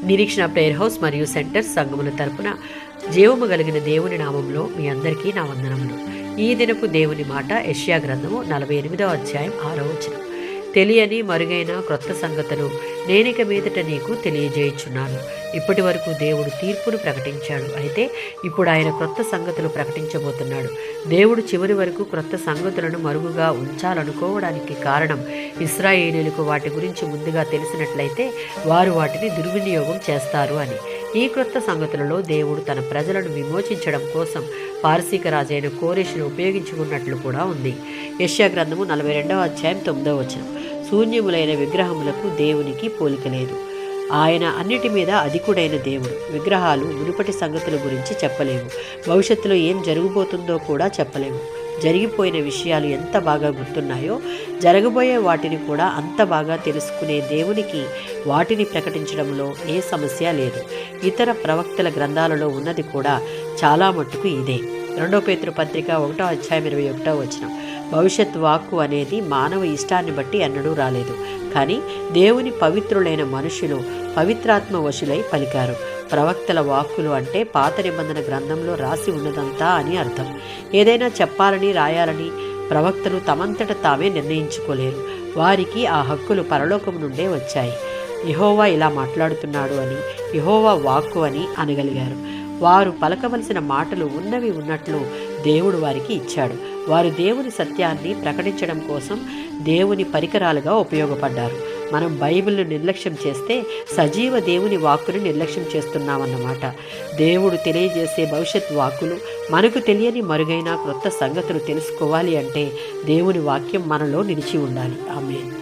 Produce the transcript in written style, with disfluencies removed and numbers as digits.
నిరీక్షణ prayer house మరియు centre సంఘముల తరపున జీవము కలిగిన దేవుని నామంలో మీ అందరికీ నా వందనములు. ఈ దినపు దేవుని మాట యెషయా గ్రంథము 48వ అధ్యాయం 6వ వచనం. తెలియని మరుగైన క్రొత్త సంగతులు నేనిక మీదట నీకు తెలియజేయుచున్నాను. ఇప్పటి వరకు దేవుడు తీర్పును ప్రకటించాడు, అయితే ఇప్పుడు ఆయన క్రొత్త సంగతులు ప్రకటించబోతున్నాడు. దేవుడు చివరి వరకు క్రొత్త సంగతులను మరుగుగా ఉంచాలనుకోవడానికి కారణం ఇశ్రాయేలీయులకు వాటి గురించి ముందుగా తెలిసినట్లయితే వారు వాటిని దుర్వినియోగం చేస్తారు అని. ఈ క్రొత్త సంగతులలో దేవుడు తన ప్రజలను విమోచించడం కోసం పారసీక రాజైన కోరెషును ఉపయోగించుకున్నట్లు కూడా ఉంది. యెషయా గ్రంథము 42వ అధ్యాయం 9వ వచనం. శూన్యములైన విగ్రహములకు దేవునికి పోలిక లేదు. ఆయన అన్నిటి మీద అధికుడైన దేవుడు. విగ్రహాలు మునుపటి సంగతుల గురించి చెప్పలేవు, భవిష్యత్తులో ఏం జరగబోతుందో కూడా చెప్పలేవు. జరిగిపోయిన విషయాలు ఎంత బాగా గుర్తున్నాయో జరగబోయే వాటిని కూడా అంత బాగా తెలుసుకునే దేవునికి వాటిని ప్రకటించడంలో ఏ సమస్య లేదు. ఇతర ప్రవక్తల గ్రంథాలలో ఉన్నది కూడా చాలా మట్టుకు ఇదే. 2 పేతురు పత్రిక 1వ అధ్యాయం 21వ వచనం. భవిష్యత్ వాక్కు అనేది మానవ ఇష్టాన్ని బట్టి ఎన్నడూ రాలేదు, కానీ దేవుని పవిత్రులైన మనుషులు పవిత్రాత్మ వశులై పలికారు. ప్రవక్తల వాక్కులు అంటే పాత నిబంధన గ్రంథంలో రాసి ఉన్నదంతా అని అర్థం. ఏదైనా చెప్పాలని రాయాలని ప్రవక్తలు తమంతట తామే నిర్ణయించుకోలేరు. వారికి ఆ హక్కులు పరలోకం నుండే వచ్చాయి. యెహోవా ఇలా మాట్లాడుతున్నాడు అని, యెహోవా వాక్కు అని అనగలిగారు. వారు పలకవలసిన మాటలు ఉన్నవి ఉన్నట్లు దేవుడు వారికి ఇచ్చాడు. వారు దేవుని సత్యాన్ని ప్రకటించడం కోసం దేవుని పరికరాలుగా ఉపయోగపడ్డారు. మనం బైబిల్ను నిర్లక్ష్యం చేస్తే సజీవ దేవుని వాక్కును నిర్లక్ష్యం చేస్తున్నామన్నమాట. దేవుడు తెలియజేసే భవిష్యత్ వాక్కులు మనకు తెలియని మరుగైన క్రొత్త సంగతులు తెలుసుకోవాలి అంటే దేవుని వాక్యం మనలో నిలిచి ఉండాలి. ఆమేన్.